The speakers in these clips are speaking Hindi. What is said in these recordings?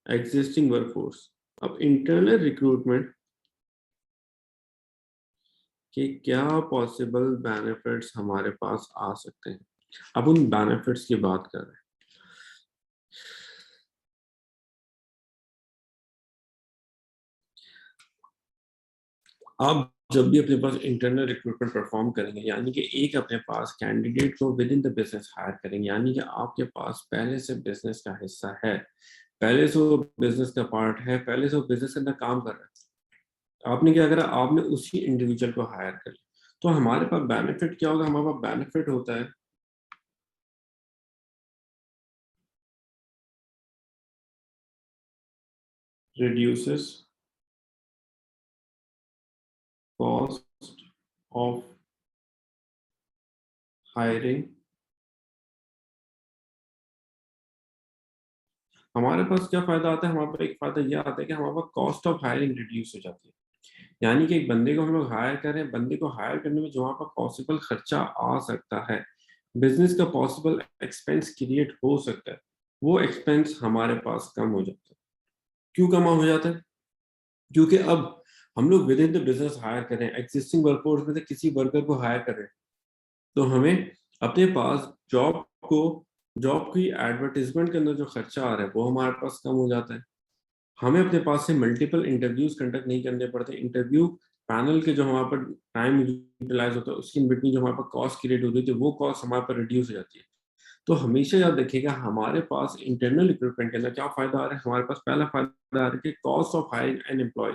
Existing workforce. अब इंटरनल रिक्रूटमेंट के क्या पॉसिबल बेनिफिट्स हमारे पास आ सकते हैं, अब उन बेनिफिट्स की बात कर रहे हैं। आप जब भी अपने पास इंटरनल रिक्रूटमेंट परफॉर्म करेंगे, यानी कि एक अपने पास कैंडिडेट को within the business hire करेंगे, यानी कि आपके पास पहले से बिजनेस का हिस्सा है, पहले से वो बिजनेस का पार्ट है, पहले से वो बिजनेस के अंदर काम कर रहा है, आपने क्या करा, आपने उसी इंडिविजुअल को हायर कर लिया। तो हमारे पास बेनिफिट क्या होगा, हमारे पास बेनिफिट होता है रिड्यूसेस कॉस्ट ऑफ हायरिंग। हमारे पास क्या फायदा आता है, हमारे पास एक फायदा यह आता है कि हमारे पास कॉस्ट ऑफ हायरिंग रिड्यूस हो जाती है। यानी कि एक बंदे को हम लोग हायर कर रहे हैं, बंदे को हायर करने में जो वहाँ पर पॉसिबल खर्चा आ सकता है, बिजनेस का पॉसिबल एक्सपेंस क्रिएट हो सकता है, वो एक्सपेंस हमारे पास कम हो जाता है। क्यों कम हो जाता है? क्योंकि अब हम लोग within the business hire कर रहे हैं, एग्जिस्टिंग वर्कफोर्स में से किसी वर्कर को हायर कर रहे हैं, तो हमें अपने पास जॉब की एडवर्टीजमेंट के अंदर जो खर्चा आ रहा है वो हमारे पास कम हो जाता है। हमें अपने पास से मल्टीपल इंटरव्यूज कंडक्ट नहीं करने पड़ते, इंटरव्यू पैनल के जो हमारे पर टाइम यूटिलाइज होता है उसकी इन बिटवीन जो हमारे पास कॉस्ट क्रिएट होती है वो कॉस्ट हमारे पर रिड्यूस हो जाती है। तो हमेशा याद रखिएगा, हमारे पास इंटरनल रिक्रूटमेंट के अंदर क्या फायदा आ रहा है, हमारे पास पहला फायदा आ रहा है कि cost of hiring an employ,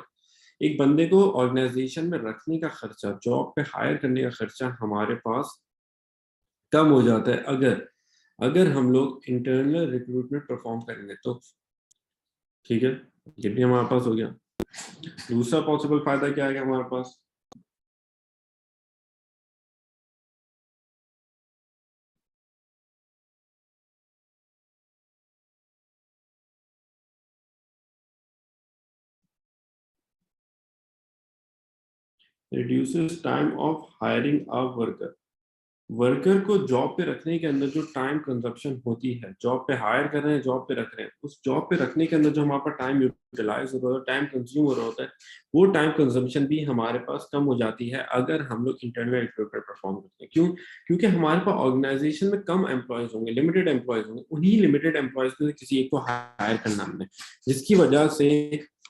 एक बंदे को ऑर्गेनाइजेशन में रखने का खर्चा, जॉब पे हायर करने का खर्चा हमारे पास कम हो जाता है अगर अगर हम लोग इंटरनल रिक्रूटमेंट परफॉर्म करेंगे तो। ठीक है, ये भी हमारे पास हो गया। दूसरा पॉसिबल फायदा क्या है हमारे पास, reduces time of hiring a worker. Worker को जॉब पे रखने के अंदर जो टाइम कंजप्शन होती है, जॉब पे हायर कर रहे हैं, जॉब पे रख रहे हैं, उस जॉब पे रखने के अंदर जो हमारे पास टाइम यूटिलाइज हो रहा है, टाइम कंज्यूम हो रहा होता है, वो टाइम कंजम्पशन भी हमारे पास कम हो जाती है अगर हम लोग इंटरनल रिक्रूटमेंट परफॉर्म करते हैं। क्यों? क्योंकि हमारे पास ऑर्गेनाइजेशन में कम एम्प्लॉयज होंगे, लिमिटेड एम्प्लॉयज होंगे, उन्हीं लिमिटेड एम्प्लॉयज में से किसी एक को हायर करना हमने, जिसकी वजह से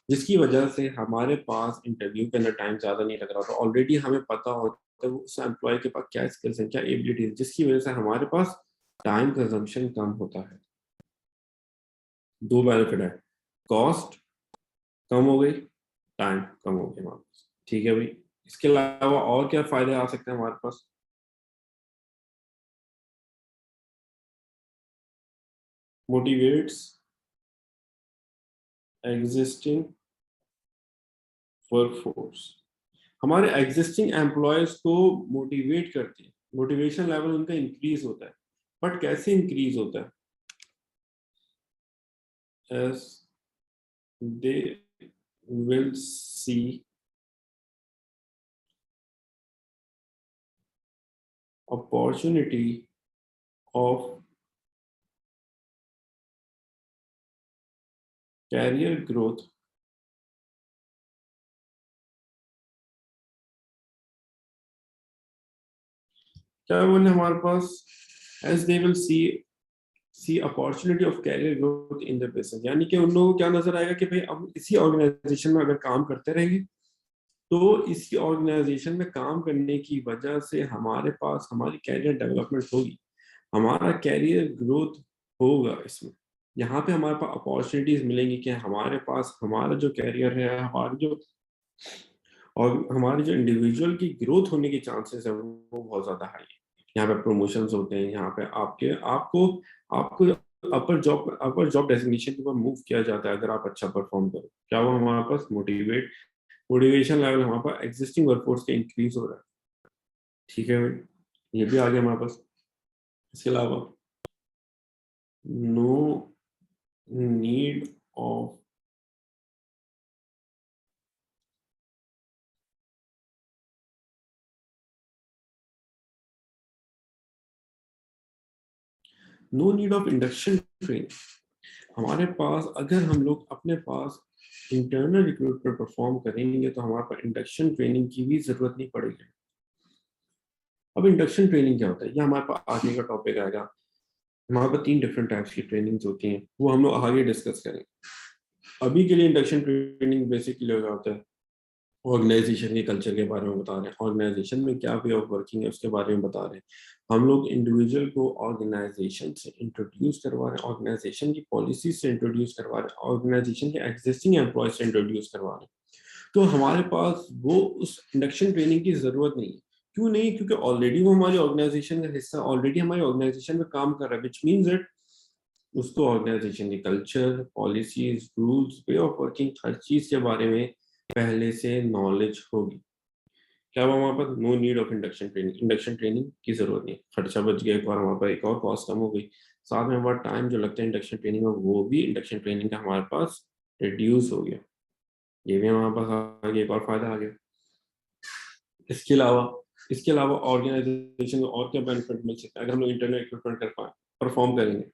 जिसकी वजह से हमारे पास इंटरव्यू के अंदर टाइम ज्यादा नहीं लग रहा होता, ऑलरेडी हमें पता होता है उस एम्प्लॉय के पास क्या स्किल्स हैं, क्या एबिलिटी है, जिसकी वजह से हमारे पास टाइम कंजम्पशन कम होता है। दो बेनिफिट है, कॉस्ट कम हो गई, टाइम कम हो गया हमारे पास। ठीक है भाई, इसके अलावा और क्या फायदे आ सकते हैं हमारे पास? मोटिवेट्स एग्जिस्टिंग वर्कफोर्स, हमारे एग्जिस्टिंग एम्प्लॉयज को मोटिवेट करती है, मोटिवेशन लेवल उनका इंक्रीज होता है। बट कैसे इंक्रीज होता है? As they will see opportunity of career growth क्या बोले हमारे पास, as they will see opportunity of career growth in the business, यानी कि उन लोगों को क्या नजर आएगा कि भाई अब इसी ऑर्गेनाइजेशन में अगर काम करते रहेंगे तो इसी ऑर्गेनाइजेशन में काम करने की वजह से हमारे पास हमारी कैरियर डेवलपमेंट होगी, हमारा कैरियर ग्रोथ होगा इसमें। यहाँ पे हमारे पास अपॉर्चुनिटीज मिलेंगी कि हमारे पास हमारा जो कैरियर है, हमारी जो और हमारे जो इंडिविजुअल की ग्रोथ होने के चांसेस है वो बहुत ज्यादा हाई है। यहाँ पे प्रमोशंस होते हैं, यहाँ पे आपके आपको आपको अपर जॉब डेजिग्नेशन के ऊपर मूव किया जाता है अगर आप अच्छा परफॉर्म करो। क्या वो हमारे पास मोटिवेशन लेवल हमारे पास एग्जिस्टिंग वर्कफोर्स के इंक्रीज हो रहा है। ठीक है भाई, ये भी आ गया हमारे पास। इसके अलावा no need of no need of induction training, हमारे पास अगर हम लोग अपने पास इंटरनल रिक्रूटमेंट परफॉर्म करेंगे तो हमारे पास इंडक्शन ट्रेनिंग की भी जरूरत नहीं पड़ेगी। अब इंडक्शन ट्रेनिंग क्या होता है, ये हमारे पास आगे का टॉपिक आएगा। हमारे पास 3 डिफरेंट टाइप्स की ट्रेनिंग्स होती हैं, वो हम लोग आगे डिस्कस करेंगे। अभी के लिए इंडक्शन ट्रेनिंग बेसिकली क्या होता है, ऑर्गेनाइजेशन के कल्चर के बारे में बता रहे हैं, ऑर्गेनाइजेशन में क्या वे ऑफ वर्किंग है उसके बारे में बता रहे हैं। हम लोग इंडिविजुअल को ऑर्गेनाइजेशन से इंट्रोड्यूस करवा रहे हैं, ऑर्गेनाइजेशन की पॉलिसी से इंट्रोड्यूस करवा रहे हैं, ऑर्गेनाइजेशन के एग्जिस्टिंग एम्प्लॉय से इंट्रोड्यूस करवा रहे हैं। तो हमारे पास वो उस इंडक्शन ट्रेनिंग की जरूरत नहीं है। क्यों नहीं? क्योंकि ऑलरेडी वो हमारी ऑर्गेनाइजेशन का हिस्सा, ऑलरेडी हमारी ऑर्गेनाइजेशन में काम कर रहा है, विच मीन्स दैट उसको ऑर्गेनाइजेशन की culture, policies, rules, way of working, हर चीज के बारे में पहले से नॉलेज होगी। क्या हुआ वहां पर? No need of induction training, induction training की जरूरत नहीं। खर्चा बच गया एक बार, वहां पर एक और कॉस्ट कम हो गई, साथ में हमारा टाइम जो लगता है इंडक्शन ट्रेनिंग में वो भी इंडक्शन ट्रेनिंग का हमारे पास रिड्यूस हो गया। ये भी हमारे पास आगे एक और फायदा आ गया। इसके अलावा ऑर्गेनाइजेशन को और क्या बेनिफिट मिल सकता है अगर हम लोग इंटरनेट रिक्रूटमेंट कर पाए, परफॉर्म करेंगे?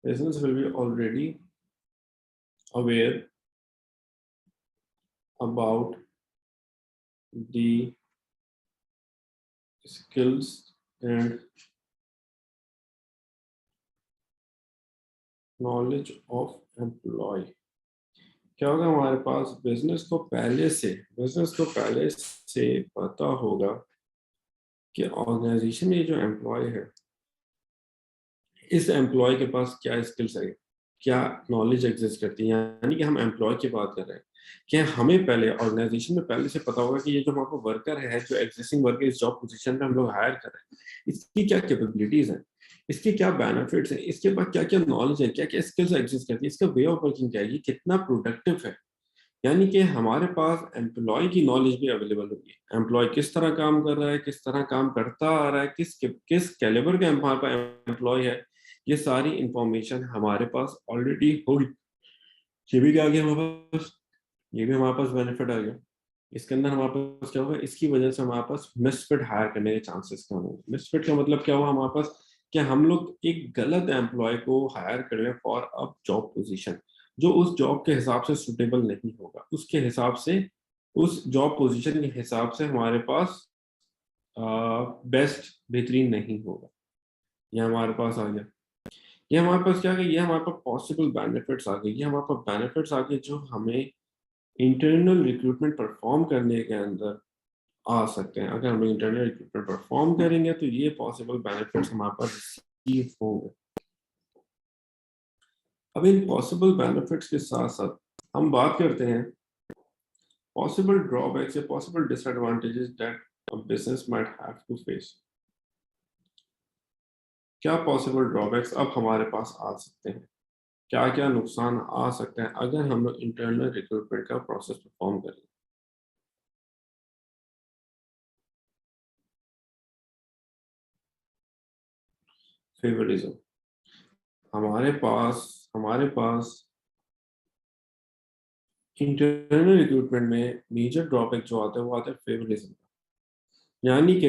Business will be already aware about the skills and knowledge of employee। क्या होगा हमारे पास? बिजनेस को पहले से पता होगा कि ऑर्गेनाइजेशन में जो एम्प्लॉय है, इस एम्प्लॉय के पास क्या स्किल्स है, क्या नॉलेज एग्जिस्ट करती है। यानी कि हम एम्प्लॉय की बात कर रहे हैं कि हमें पहले ऑर्गेनाइजेशन में पहले से पता होगा कि ये जो हमारा वर्कर है, जो एग्जिस्टिंग वर्कर इस जॉब पोजीशन पे हम लोग हायर कर रहे हैं, इसकी क्या कैपेबिलिटीज हैं, इसके क्या बेनिफिट्स हैं, इसके पास क्या क्या नॉलेज है, क्या क्या स्किल्स एग्जिस्ट करती है, इसका वे ऑफ वर्किंग क्या है, ये कितना प्रोडक्टिव है। यानी कि हमारे पास एम्प्लॉय की नॉलेज भी अवेलेबल होगी। एम्प्लॉय किस तरह काम कर रहा है, किस तरह काम करता आ रहा है, किस किस कैलिबर का हमारे पास एम्प्लॉय है, ये सारी इंफॉर्मेशन हमारे पास ऑलरेडी होगी। ये भी क्या आ गया हमारे पास? ये भी हमारे पास बेनिफिट आ गया। इसके अंदर हमारे पास क्या होगा? इसकी वजह से हमारे पास मिसफिट हायर करने के चांसेस कम होंगे। मिसफिट का मतलब क्या हुआ हमारे पास? कि हम लोग एक गलत एम्प्लॉय को हायर कर लें फॉर अ जॉब पोजीशन, जो उस जॉब के हिसाब से सुटेबल नहीं होगा, उसके हिसाब से, उस जॉब पोजीशन के हिसाब से हमारे पास बेस्ट, बेहतरीन नहीं होगा। ये हमारे पास आ गया। ये हमारे पास क्या है? ये हमारे पास पॉसिबल बेनिफिट्स आ गए। ये हमारे पास बेनिफिट्स आ गए जो हमें इंटरनल रिक्रूटमेंट परफॉर्म करने के अंदर आ सकते हैं। अगर हम इंटरनल रिक्रूटमेंट परफॉर्म करेंगे तो ये पॉसिबल बेनिफिट्स हमारे पास रिसीव होंगे। अब इन पॉसिबल बेनिफिट्स के साथ साथ हम बात करते हैं पॉसिबल ड्रॉबैक्स या possible disadvantages that a business might have to face. क्या पॉसिबल ड्रॉबैक्स अब हमारे पास आ सकते हैं, क्या क्या नुकसान आ सकते हैं अगर हम लोग इंटरनल रिक्रूटमेंट का प्रोसेस परफॉर्म करें? फेवरिज्म। हमारे पास इंटरनल रिक्रूटमेंट में मेजर ड्रॉबैक जो आता है वो आता है फेवरिज्म। यानी कि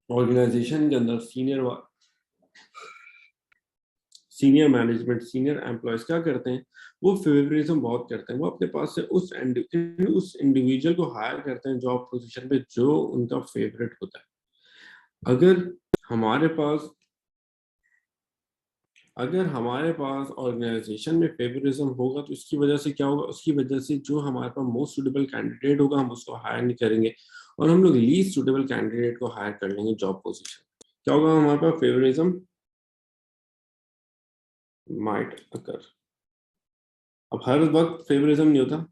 ऑर्गेनाइजेशन के अंदर सीनियर मैनेजमेंट, सीनियर एम्प्लॉयज क्या करते हैं? वो फेवरिज्म बहुत करते हैं। वो अपने पास से उस इंडिविजुअल को हायर करते हैं जॉब पोजीशन पे जो उनका फेवरेट होता है। अगर हमारे पास अगर हमारे पास ऑर्गेनाइजेशन में फेवरिज्म होगा तो इसकी वजह से क्या होगा? उसकी वजह से जो हमारे पास मोस्ट सुटेबल कैंडिडेट होगा हम उसको हायर नहीं करेंगे, और हम लोग लीस्ट सुटेबल कैंडिडेट को हायर कर लेंगे जॉब पोजीशन। क्या होगा हमारे पास? फेवरिज्म माइट अकर। अब हर वक्त फेवरिज्म नहीं होता,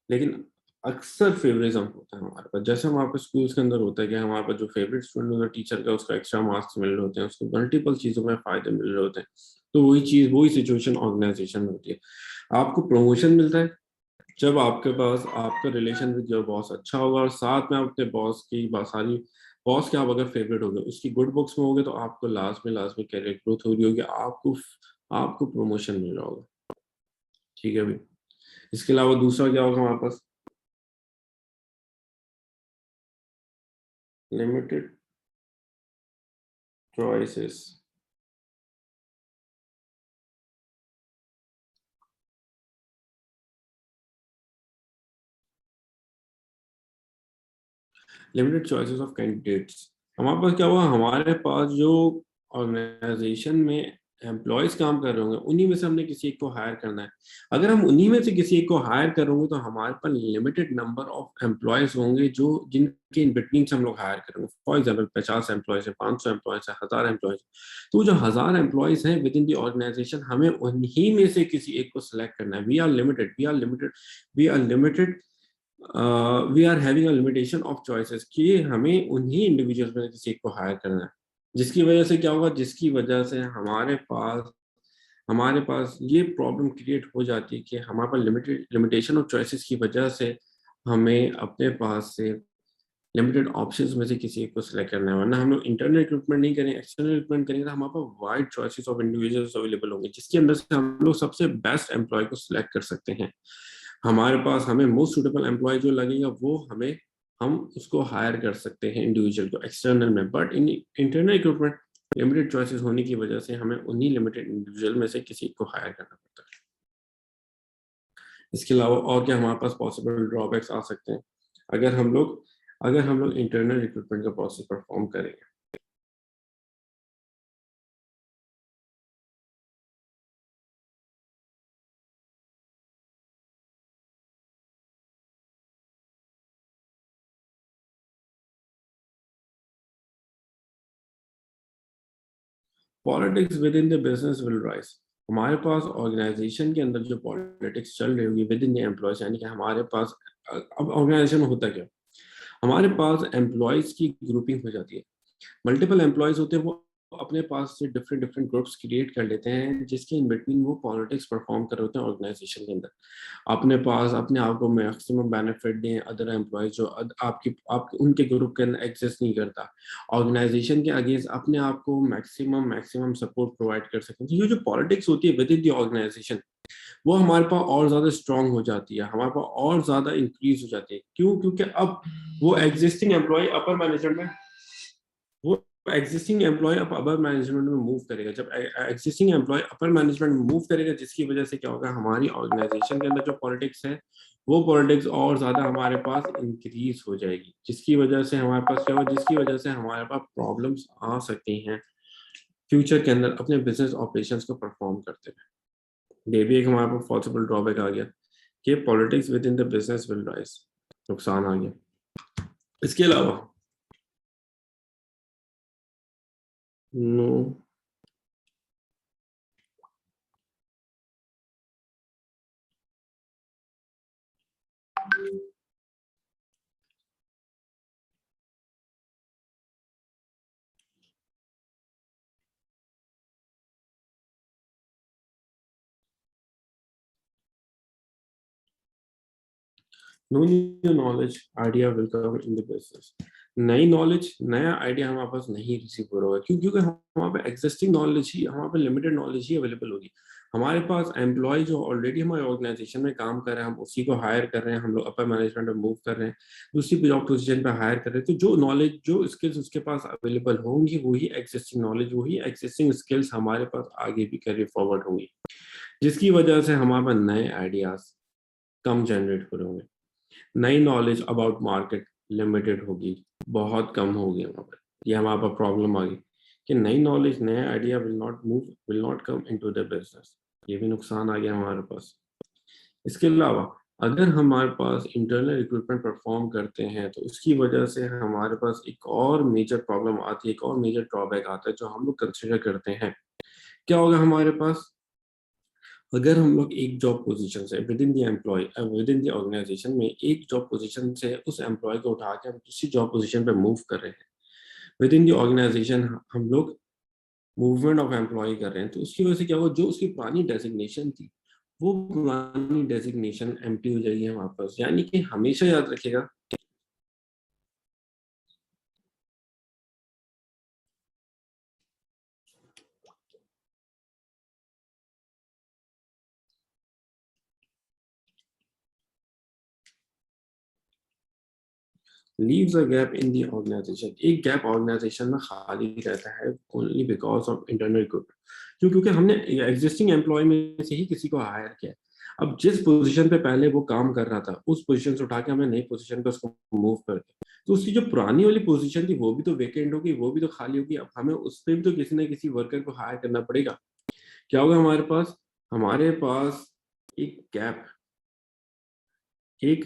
लेकिन अक्सर फेवरिज्म होता है हमारे पास। जैसे हमारे पास स्कूल्स के अंदर होता है कि हमारे पास जो फेवरेट स्टूडेंट होता है टीचर का, उसका एक्स्ट्रा मार्क्स मिल रहे होते हैं, उसको मल्टीपल चीजों में फायदे मिल रहे होते हैं। तो वही सिचुएशन ऑर्गेनाइजेशन में होती है। आपको प्रमोशन मिलता है जब आपके पास आपका रिलेशन विद योर बॉस अच्छा होगा, और साथ में आप अपने बॉस की सारी बॉस के आप अगर फेवरेट हो गए, उसकी गुड बुक्स में हो गए, तो आपको लास्ट में कैरियर ग्रोथ हो रही होगी, आपको आपको प्रमोशन मिल रहा होगा। ठीक है भाई। इसके अलावा दूसरा क्या होगा हमारे पास? Limited choices. Limited choices of candidates. हमारे पास क्या हुआ, हमारे पास जो ऑर्गेनाइजेशन में एम्प्लॉयज काम कर रहे होंगे, उन्हीं में से हमने किसी एक को हायर करना है। अगर हम उन्हीं में से किसी एक को हायर करेंगे, तो हमारे पास लिमिटेड नंबर ऑफ एम्प्लॉयज होंगे जो जिनके इन बिटवीन से हम लोग हायर करेंगे। फॉर एग्जाम्पल 50 एम्प्लॉयज है, 500 एम्प्लॉयज है, 1000 एम्प्लॉयज। तो जो 1000 एम्प्लॉयज हैं विद इन दी ऑर्गेनाइजेशन, हमें उन्हीं में से किसी एक को सिलेक्ट करना है। We are limited we are having a limitation of choices, कि हमें उन्हीं इंडिविजुअल्स में किसी एक को हायर करना है। जिसकी वजह से क्या होगा, जिसकी वजह से हमारे पास ये प्रॉब्लम क्रिएट हो जाती है कि हमारे पास लिमिटेशन ऑफ चॉइसेस की वजह से हमें अपने पास से लिमिटेड ऑप्शंस में से किसी एक को सिलेक्ट करना है। वरना हम लोग इंटरनल रिक्रूटमेंट नहीं करें, एक्सटर्नल रिक्रूटमेंट करेंगे, तो हमारे पास wide choices of individuals available होंगे, जिसके अंदर से हम लोग सबसे बेस्ट एम्प्लॉय को सिलेक्ट कर सकते हैं। हमारे पास हमें मोस्ट सुटेबल एम्प्लॉय जो लगेगा, वो हम उसको हायर कर सकते हैं इंडिविजुअल को एक्सटर्नल में। But in internal recruitment limited choices होने की वजह से हमें उन्हीं लिमिटेड इंडिविजुअल में से किसी को हायर करना पड़ता है। इसके अलावा और क्या हमारे पास पॉसिबल ड्रॉबैक्स आ सकते हैं अगर हम लोग इंटरनल रिक्रूटमेंट का प्रोसेस परफॉर्म करेंगे? Politics within the business will rise. हमारे पास ऑर्गेनाइजेशन के अंदर जो पॉलिटिक्स चल रही होगी विद इन द एम्प्लॉयज, यानी कि हमारे पास अब ऑर्गेनाइजेशन में होता क्या, हमारे पास एम्प्लॉयज की ग्रुपिंग हो जाती है। मल्टीपल एम्प्लॉयज होते हैं, वो अपने पास से डिफरेंट डिफरेंट ग्रुप्स क्रिएट कर लेते हैं, जिसके इन बिटवीन वो पॉलिटिक्स परफॉर्म कर रहे होते हैं ऑर्गेनाइजेशन के अंदर। अपने पास अपने आप को मैक्सिमम बेनिफिट दें अदर एम्प्लॉयज जो आप उनके ग्रुप के अंदर एग्जिस्ट नहीं करता, ऑर्गेनाइजेशन के अगेंस्ट अपने आप को मैक्सिमम मैक्सिमम सपोर्ट प्रोवाइड कर सकते हैं। तो ये जो पॉलिटिक्स होती है विद इन द ऑर्गेनाइजेशन, वो हमारे पास और ज्यादा स्ट्रांग हो जाती है, हमारे पास और ज्यादा इंक्रीज हो जाती है। क्यों? क्योंकि अब वो एग्जिस्टिंग एम्प्लॉय अपर मैनेजमेंट में वो एग्जिस्टिंग एम्प्लॉय अब अपर मैनेजमेंट में मूव करेगा। जब एग्जिस्टिंग एम्प्लॉय अपर मैनेजमेंट में मूव करेगा, जिसकी वजह से क्या होगा, हमारी ऑर्गेनाइजेशन के अंदर जो पॉलिटिक्स है, वो पॉलिटिक्स और ज्यादा हमारे पास इंक्रीज हो जाएगी, जिसकी वजह से हमारे पास क्या होगा, जिसकी वजह से हमारे पास प्रॉब्लम्स आ सकती हैं फ्यूचर के अंदर अपने बिजनेस ऑपरेशंस को परफॉर्म करते हुए। ये भी एक हमारे पास पॉसिबल ड्रॉबैक आ गया कि politics within the business will rise, नुकसान आ गया। इसके अलावा no no new knowledge idea will come in the business. नई नॉलेज, नया आइडिया हमारे पास नहीं रिसीव हो रहा है। क्यों? क्योंकि हमारे पास एग्जिस्टिंग नॉलेज ही, हमारे पास लिमिटेड नॉलेज ही अवेलेबल होगी। हमारे पास एम्प्लॉय जो ऑलरेडी हमारे ऑर्गेनाइजेशन में काम कर रहे हैं, हम उसी को हायर कर रहे हैं, हम लोग अपर मैनेजमेंट में मूव कर रहे हैं, दूसरी जॉब पोजीशन पे हायर कर रहे हैं। तो जो नॉलेज, जो स्किल्स उसके पास अवेलेबल होंगी, वही एक्जिस्टिंग नॉलेज, वही एक्जिस्टिंग स्किल्स हमारे पास आगे भी कैरी फॉरवर्ड होंगी, जिसकी वजह से हमारे पास नए आइडियाज कम जनरेट हो रहे होंगे। नई नॉलेज अबाउट मार्केट लिमिटेड होगी, बहुत कम होगी वहाँ पर। ये हमारे पास प्रॉब्लम आ गई कि नई नॉलेज, नया idea will not come into the business. ये भी नुकसान आ गया हमारे पास। इसके अलावा अगर हमारे पास इंटरनल रिक्रूटमेंट परफॉर्म करते हैं, तो उसकी वजह से हमारे पास एक और मेजर प्रॉब्लम आती है, एक और मेजर ड्रॉबैक आता है जो हम लोग कंसिडर करते हैं। क्या होगा हमारे पास, अगर हम लोग एक जॉब पोजीशन से विद इन द ऑर्गेनाइजेशन में एक जॉब पोजीशन से उस एम्प्लॉय को उठा के हम दूसरी जॉब पोजीशन पे मूव कर रहे हैं, विद इन द ऑर्गेनाइजेशन हम लोग मूवमेंट ऑफ एम्प्लॉय कर रहे हैं, तो उसकी वजह से क्या होगा, जो उसकी पुरानी डेजिग्नेशन थी, वो पुरानी डेजिग्नेशन एम्प्टी हो जाएगी हमारे पास। यानी कि हमेशा याद रखिएगा, leaves a gap in the organization, एक गैप ऑर्गेनाइजेशन में खाली रहता है only because of internal recruitment, क्योंकि हमने एग्जिस्टिंग एम्प्लॉय में से ही किसी को हायर किया। अब जिस पोजीशन पे पहले वो काम कर रहा था उस पोजीशन से उठा के हमने नई पोजीशन पे उसको मूव कर दिया, तो उसकी जो पुरानी वाली पोजीशन थी वो भी तो वेकेंट होगी, वो भी तो खाली होगी। अब हमें उस पर भी तो किसी ना किसी वर्कर को हायर करना पड़ेगा। क्या होगा हमारे पास एक गैप, एक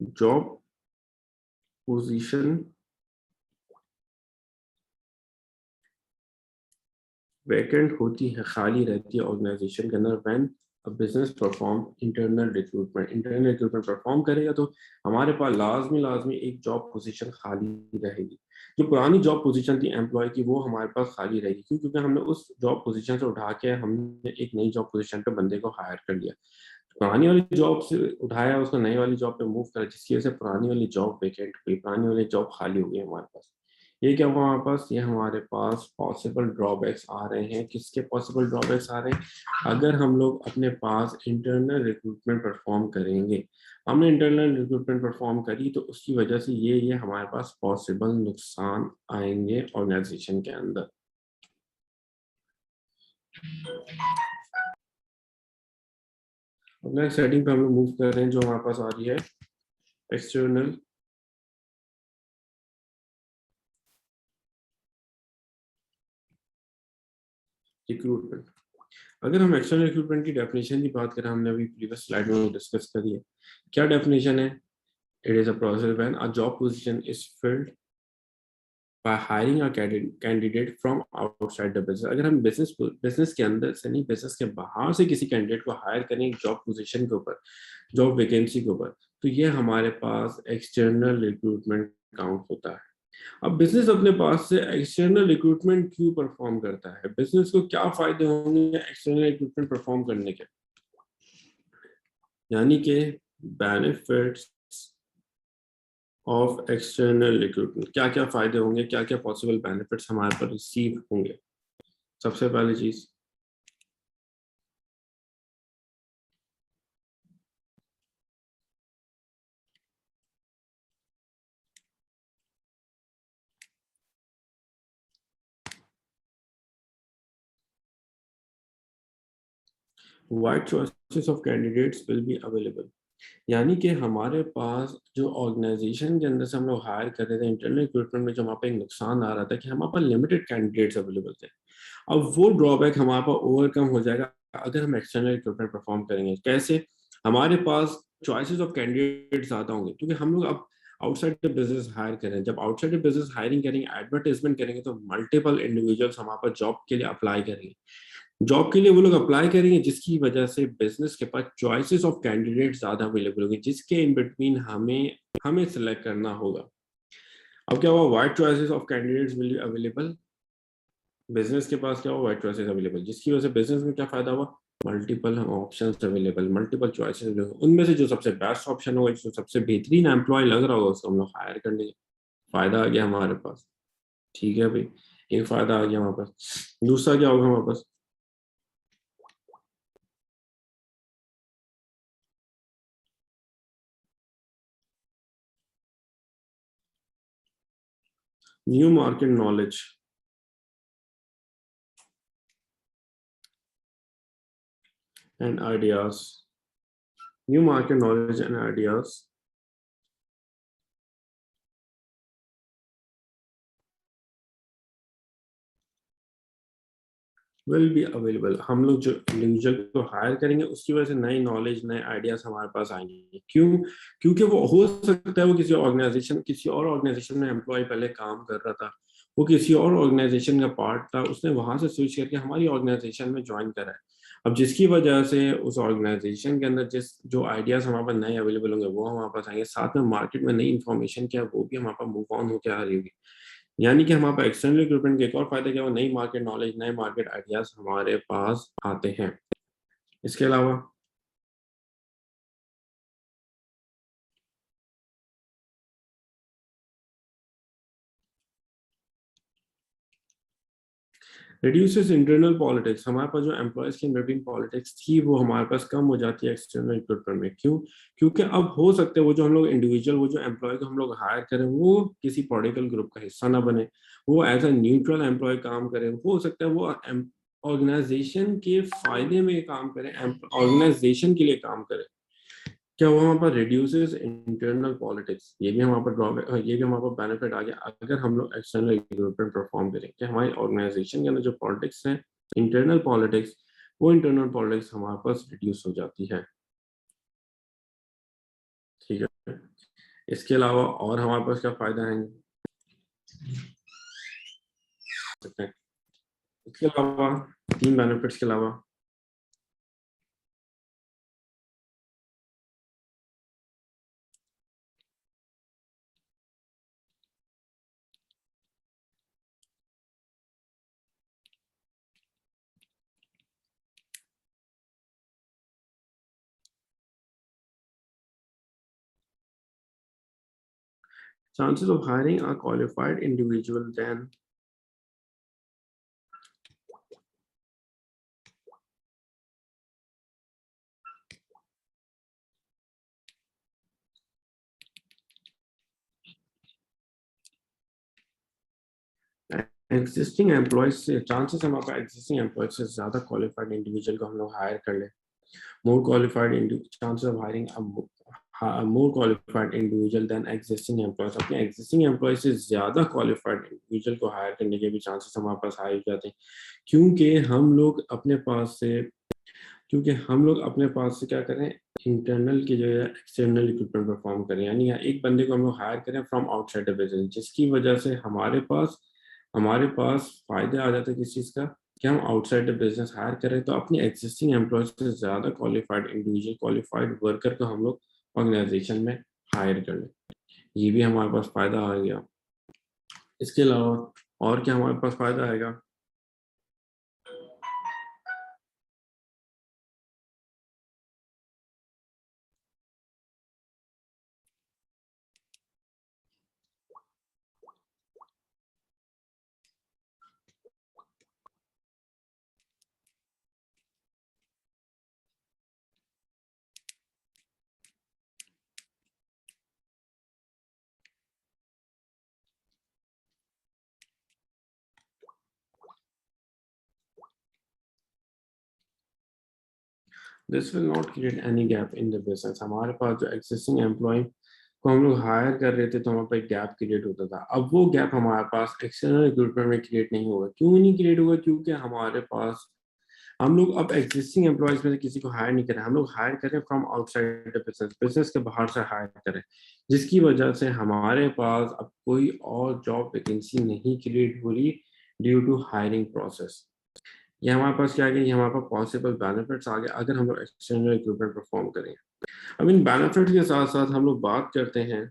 जॉब पोजीशन वैकेंट होती है, खाली रहती है ऑर्गेनाइजेशन के अंदर when a business perform internal recruitment, internal recruitment perform करेगा तो हमारे पास लाजमी लाजमी एक जॉब पोजीशन खाली रहेगी। जो पुरानी जॉब पोजीशन थी एम्प्लॉय की वो हमारे पास खाली रहेगी, क्यों? क्योंकि हमने उस जॉब पोजीशन से उठा के हमने एक नई जॉब पोजीशन पे बंदे को हायर कर लिया, पुरानी वाली जॉब से उठाया उसको नई वाली जॉब पे मूव करा, जिसकी वजह से पुरानी वाली जॉब वेकेंट हुई, पुरानी वाली जॉब खाली हो गई हमारे पास। ये क्या हुआ हमारे पास? ये हमारे पास पॉसिबल ड्रॉबैक्स आ रहे हैं। किसके पॉसिबल ड्रॉबैक्स आ रहे हैं? अगर हम लोग अपने पास इंटरनल रिक्रूटमेंट परफॉर्म करेंगे, हमने इंटरनल रिक्रूटमेंट परफॉर्म करी तो उसकी वजह से ये हमारे पास पॉसिबल नुकसान आएंगे ऑर्गेनाइजेशन के अंदर। अब नेक्स्ट सेटिंग पे हम लोग मूव कर रहे हैं, जो हमारे पास आ रही है एक्सटर्नल रिक्रूटमेंट। अगर हम एक्सटर्नल रिक्रूटमेंट की डेफिनेशन की बात करें, हमने अभी प्रीवियस स्लाइड में डिस्कस करी है। क्या डेफिनेशन है? It is a process when a job position is filled by hiring a candidate from outside the business. अगर हम बिजनेस के अंदर से नहीं, बिजनेस के बाहर से किसी कैंडिडेट को हायर करें जॉब पोजीशन के ऊपर, जॉब वैकेंसी के ऊपर, तो ये हमारे पास एक्सटर्नल रिक्रूटमेंट काउंट होता है। अब बिजनेस अपने पास से एक्सटर्नल रिक्रूटमेंट क्यों परफॉर्म करता है? बिजनेस को क्या फायदे होंगे एक्सटर्नल रिक्रूटमेंट परफॉर्म करने के? यानी कि बेनिफिट्स ऑफ एक्सटर्नल रिक्रूटमेंट, क्या क्या फायदे होंगे, क्या क्या पॉसिबल बेनिफिट्स हमारे पर रिसीव होंगे? सबसे पहली चीज, wide choices of candidates will be available. यानी कि हमारे पास जो ऑर्गेनाइजेशन के अंदर से हम लोग हायर कर रहे थे इंटरनल रिक्रूटमेंट में, जो वहाँ पे एक नुकसान आ रहा था कि हमारे पास लिमिटेड कैंडिडेट्स अवेलेबल थे, अब वो ड्रॉबैक हमारे पास ओवरकम हो जाएगा अगर हम एक्सटर्नल रिक्रूटमेंट परफॉर्म करेंगे। कैसे? हमारे पास चॉइसेस ऑफ कैंडिडेट ज्यादा होंगे, क्योंकि हम लोग अब आउटसाइड द बिजनेस हायर करें, जब आउटसाइड द बिजनेस हायरिंग करेंगे, एडवर्टाइजमेंट करेंगे, तो मल्टीपल इंडिविजुअल्स हमारे पास जॉब के लिए अप्लाई करेंगे, जॉब के लिए वो लोग अप्लाई करेंगे, जिसकी वजह से बिजनेस के पास चॉइसेस ऑफ कैंडिडेट ज्यादा अवेलेबल होंगे, जिसके इन बिटवीन हमें हमें सिलेक्ट करना होगा। अब क्या हुआ? Wide choices of candidates will be available. Business के पास क्या हुआ? वाइड चॉइसेस अवेलेबल, जिसकी वजह से बिजनेस में क्या फायदा हुआ? Multiple options available, multiple choices available, उनमें से जो सबसे बेस्ट ऑप्शन होगा, जो सबसे बेहतरीन एम्प्लॉय लग रहा होगा, उसको हम लोग हायर कर लेंगे। फायदा आ गया हमारे पास। ठीक है भाई, एक फायदा आ गया हमारे पास। दूसरा क्या होगा हमारे पास? New market knowledge and ideas, new market knowledge and ideas will be available. हम लोग जो इंडिविजुअल को हायर करेंगे उसकी वजह से नई नॉलेज, नए आइडियाज हमारे पास आएंगे। क्यों? क्योंकि वो हो सकता है वो किसी और ऑर्गेनाइजेशन में एम्प्लॉय पहले काम कर रहा था, वो किसी और ऑर्गेनाइजेशन का पार्ट था, उसने वहां से स्विच करके हमारी ऑर्गेनाइजेशन में ज्वाइन करा है। अब जिसकी वजह से उस ऑर्गेनाइजेशन के अंदर जिस जो आइडियाज हमारे पास नए अवेलेबल होंगे वो हमारे पास आएंगे, साथ में मार्केट में नई इन्फॉर्मेशन क्या है वो भी हमारे पास मूव ऑन होकर आ रही होगी। यानी कि हमारे पास एक्सटर्नल रिक्रूटमेंट के एक और फायदा क्या हो? नई मार्केट नॉलेज, नए मार्केट आइडियाज हमारे पास आते हैं। इसके अलावा रिड्यूसेस इंटरनल पॉलिटिक्स, हमारे पास जो एम्प्लॉयज की इंटरनल पॉलिटिक्स थी वो हमारे पास कम हो जाती है एक्सटर्नल रिक्रूटमेंट में। क्यों? क्योंकि अब हो सकता है वो जो हम लोग इंडिविजुअल, वो जो एम्प्लॉय को हम लोग हायर करें वो किसी पॉलिटिकल ग्रुप का हिस्सा ना बने, वो एज अ न्यूट्रल एम्प्लॉय काम करे। हो सकता है वो ऑर्गेनाइजेशन के फायदे में काम करे, ऑर्गेनाइजेशन के लिए काम करे। क्या वो वहाँ पर रिड्यूसेस इंटरनल पॉलिटिक्स, ये भी हमारे पर ड्रॉबैक, ये भी हमारे पर बेनिफिट आ गया अगर हम लोग एक्सटर्नल रिक्रूटमेंट परफॉर्म करें कि हमारी ऑर्गेनाइजेशन के अंदर जो पॉलिटिक्स है, इंटरनल पॉलिटिक्स, वो इंटरनल पॉलिटिक्स हमारे पास रिड्यूस हो जाती है। ठीक है, इसके अलावा और हमारे पास क्या फायदा है सकते हैं? इसके अलावा तीन बेनिफिट्स के अलावा chances of hiring a qualified individual then existing employees से, चांसेस हमारे पास एग्जिस्टिंग एम्प्लॉयज से ज्यादा क्वालिफाइड इंडिविजुअल को हम लोग हायर कर ले। more qualified chances of hiring a more qualified individual than existing employees, अपने existing employees से ज्यादा qualified individual को hire करने के भी chances हमारे पास हाई हो जाते हैं। क्योंकि हम लोग अपने पास से क्या करें, इंटरनल की जगह एक्सटर्नल रिक्रूटमेंट परफॉर्म करें, यानी एक बंदे को हम लोग हायर करें फ्रॉम आउटसाइड द बिजनेस, जिसकी वजह से हमारे पास फायदे आ जाते हैं किस चीज़ का, कि हम आउटसाइड द बिजनेस हायर करें तो अपने एग्जिस्टिंग एम्प्लॉयज से ज़्यादा क्वालिफाइड इंडिविजुअल, क्वालिफाइड वर्कर को हम लोग ऑर्गेनाइजेशन में हायर कर लें। ये भी हमारे पास फायदा आ गया। इसके अलावा और क्या हमारे पास फायदा आएगा? This will not create any gap in the business. हमारे पास जो एग्जिस्टिंग एम्प्लॉय को हम लोग हायर कर रहे थे तो हमारे पास एक गैप क्रिएट होता था, अब वो गैप हमारे पास एक्सटर्नल रिक्रूटमेंट में क्रिएट नहीं होगा। क्यों नहीं क्रिएट होगा? क्योंकि हमारे पास हम लोग अब एग्जिस्टिंग एम्प्लॉयज में से किसी को हायर नहीं करें, हम लोग हायर करें from outside the business, business के बाहर से हायर करें, जिसकी वजह से हमारे पास अब कोई और जॉब वैकेंसी नहीं क्रिएट हो रही ड्यू टू हायरिंग प्रोसेस। ये हमारे पास क्या आ गया, ये हमारे पास पॉसिबल बेनिफिट्स आ गए अगर हम लोग एक्सटर्नल रिक्रूटमेंट परफॉर्म करें। अब इन बेनिफिट्स के साथ साथ हम लोग बात करते हैं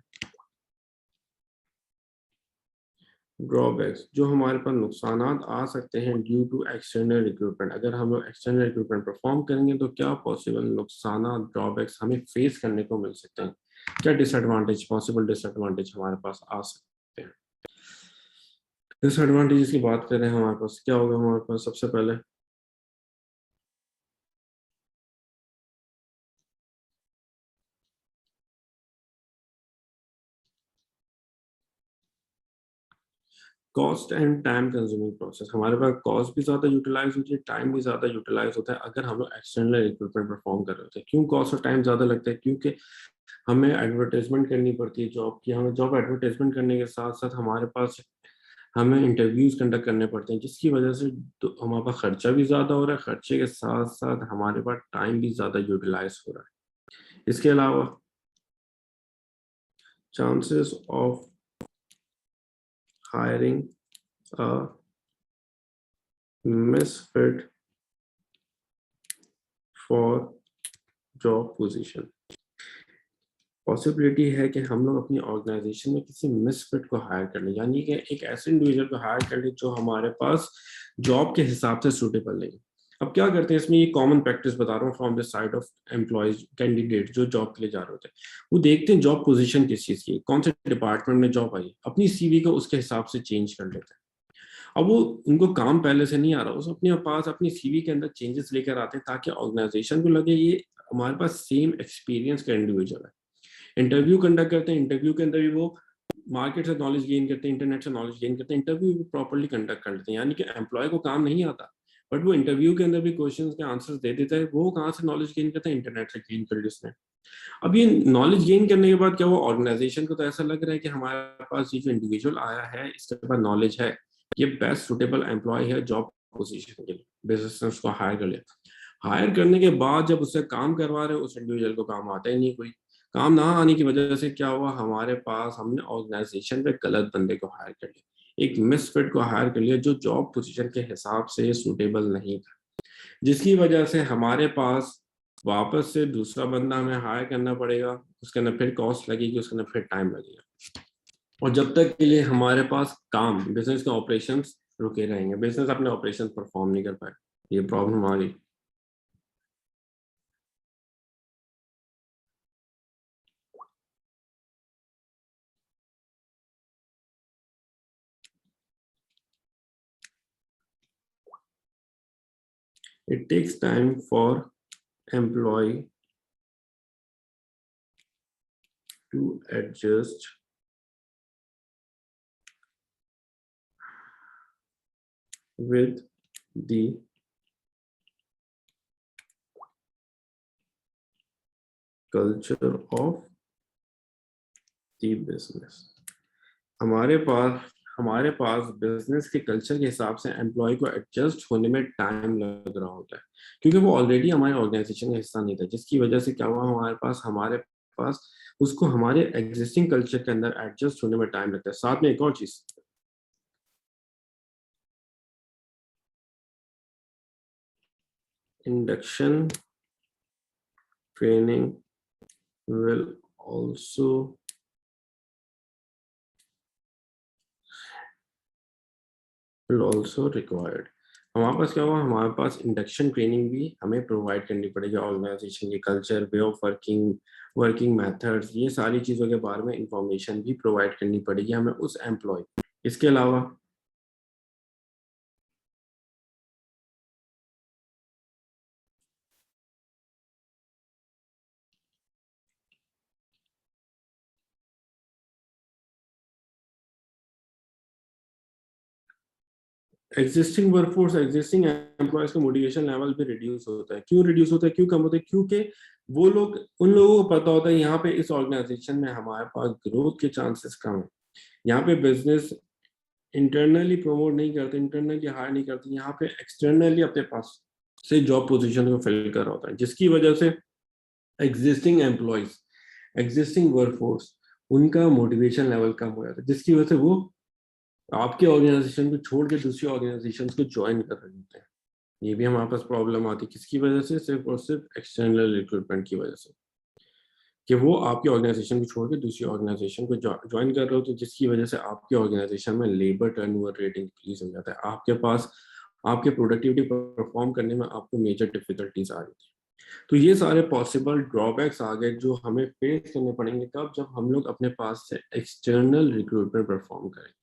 ड्रॉबैक्स, जो हमारे पास नुकसान आ सकते हैं ड्यू टू एक्सटर्नल रिक्रूटमेंट। अगर हम लोग एक्सटर्नल रिक्रूटमेंट परफॉर्म करेंगे तो क्या पॉसिबल नुकसान, ड्रॉबैक्स हमें फेस करने को मिल सकते हैं? क्या डिसएडवांटेज, पॉसिबल डिसएडवांटेज हमारे पास आ सकते हैं? डिसएडवांटेज की बात करें हमारे पास क्या होगा, हमारे पास सबसे पहले cost and time consuming process. हमारे पास कॉस्ट भी ज्यादा यूटिलाइज होती है, टाइम भी ज्यादा यूटिलाइज होता है अगर हम लोग एक्सटर्नल रिक्रूटमेंट परफॉर्म कर रहे होते हैं। क्यों कॉस्ट और टाइम ज्यादा लगता है? क्योंकि हमें एडवर्टाइजमेंट करनी पड़ती है जॉब की, हमें जॉब एडवर्टाइजमेंट करने के साथ साथ हमारे पास हमें इंटरव्यूज कंडक्ट करने पड़ते हैं, जिसकी वजह से तो हमारे पास खर्चा भी ज्यादा हो रहा है, खर्चे के साथ साथ हमारे पास टाइम भी ज्यादा यूटिलाइज हो रहा है। इसके अलावा chances of hiring a misfit for job position, possibility है कि हम लोग अपनी ऑर्गेनाइजेशन में किसी मिसफिट को हायर कर लें, यानी कि एक ऐसे इंडिविजुअल को हायर कर लें जो हमारे पास जॉब के हिसाब से सूटेबल नहीं। अब क्या करते हैं इसमें, ये कॉमन प्रैक्टिस बता रहा हूँ from the side of employees, candidate जो जॉब के लिए जा रहे होते हैं, वो देखते हैं जॉब पोजीशन किस चीज़ की, कौन से डिपार्टमेंट में जॉब आई, अपनी सीवी को उसके हिसाब से चेंज कर लेते हैं। अब वो उनको काम पहले से नहीं आ रहा, वो अपने पास अपनी सीवी के अंदर चेंजेस लेकर आते हैं ताकि ऑर्गेनाइजेशन को लगे ये हमारे पास सेम एक्सपीरियंस का इंडिविजुअल है। इंटरव्यू कंडक्ट करते हैं, इंटरव्यू के अंदर भी वो मार्केट से नॉलेज गेन करते हैं, इंटरनेट से नॉलेज गेन करते हैं, इंटरव्यू भी प्रॉपर्ली कंडक्ट कर लेते हैं। यानी कि एम्प्लॉय को काम नहीं आता, बट वो इंटरव्यू के अंदर भी क्वेश्चन के आंसर्स दे देता है। वो कहाँ से नॉलेज गेन करता है? इंटरनेट से गेन कर ली उसने। अब ये नॉलेज गेन करने के बाद क्या वो ऑर्गेनाइजेशन को तो ऐसा लग रहा है कि हमारे पास ये जो इंडिविजुअल आया है इसके पास नॉलेज है, ये बेस्ट सुटेबल एम्प्लॉय है जॉब पोजीशन के लिए, बिजनेस ने उसको हायर कर लिया। हायर करने के बाद जब उससे काम करवा रहे हो, उस इंडिविजुअल को काम आता ही नहीं, कोई काम ना आने की वजह से क्या हुआ, हमारे पास हमने ऑर्गेनाइजेशन पे गलत बंदे को हायर कर लिया, एक मिसफिट को हायर कर लिया जो जॉब पोजीशन के हिसाब से सुटेबल नहीं था, जिसकी वजह से हमारे पास वापस से दूसरा बंदा हमें हायर करना पड़ेगा, उसके अंदर फिर कॉस्ट लगेगी, उसके अंदर फिर टाइम लगेगा, और जब तक के लिए हमारे पास काम बिजनेस के ऑपरेशंस रुके रहेंगे, बिजनेस अपने ऑपरेशन परफॉर्म नहीं कर पाए, ये प्रॉब्लम आ गई। It takes time for employee to adjust with the culture of the business। हमारे पास बिजनेस के कल्चर के हिसाब से एम्प्लॉय को एडजस्ट होने में टाइम लग रहा होता है, क्योंकि वो ऑलरेडी हमारे ऑर्गेनाइजेशन का हिस्सा नहीं था, जिसकी वजह से क्या हुआ, हमारे पास उसको हमारे एग्जिस्टिंग कल्चर के अंदर एडजस्ट होने में टाइम लगता है। साथ में एक और चीज, induction training will also required. हमारे पास क्या हुआ, हमारे पास इंडक्शन ट्रेनिंग भी हमें प्रोवाइड करनी पड़ेगी, ऑर्गेनाइजेशन के culture, way of working, working methods, ये सारी चीज़ों के बारे में इंफॉर्मेशन भी प्रोवाइड करनी पड़ेगी हमें उस एम्प्लॉय। इसके अलावा एग्जिस्टिंग वर्कफोर्स, एग्जिस्टिंग एम्प्लॉयज का मोटिवेशन लेवल भी रिड्यूस होता है। क्यों रिड्यूस होता है, क्यों कम होता है? क्योंकि वो लोग, उन लोगों को पता होता है यहाँ पे इस ऑर्गेनाइजेशन में हमारे पास ग्रोथ के चांसेस कम है, यहाँ पे बिजनेस इंटरनली प्रमोट नहीं करते, इंटरनली हायर नहीं करते, यहाँ पे एक्सटर्नली अपने पास से जॉब पोजीशन को फिल कर रहा होता है, जिसकी वजह से एग्जिस्टिंग एम्प्लॉयज, एग्जिस्टिंग वर्कफोर्स, उनका मोटिवेशन लेवल कम हो जाता है, जिसकी वजह से वो आपके ऑर्गेनाइजेशन को छोड़ के दूसरी ऑर्गेनाइजेशन को ज्वाइन कर रहे होते हैं। ये भी हमारे पास प्रॉब्लम आती है, किसकी वजह से? सिर्फ और सिर्फ एक्सटर्नल रिक्रूटमेंट की वजह से, कि वो आपकी ऑर्गेनाइजेशन को छोड़ के दूसरी ऑर्गेनाइजेशन को ज्वाइन कर रहे हो, तो जिसकी वजह से आपकी ऑर्गेनाइजेशन में लेबर टर्नओवर रेट इंक्रीज हो जाता है, आपके पास आपके प्रोडक्टिविटी परफॉर्म करने में आपको मेजर डिफिकल्टीज आ रही थी। तो ये सारे पॉसिबल ड्रॉबैक्स आ गए जो हमें फेस करने पड़ेंगे तब जब हम लोग अपने पास से एक्सटर्नल रिक्रूटमेंट परफॉर्म करेंगे।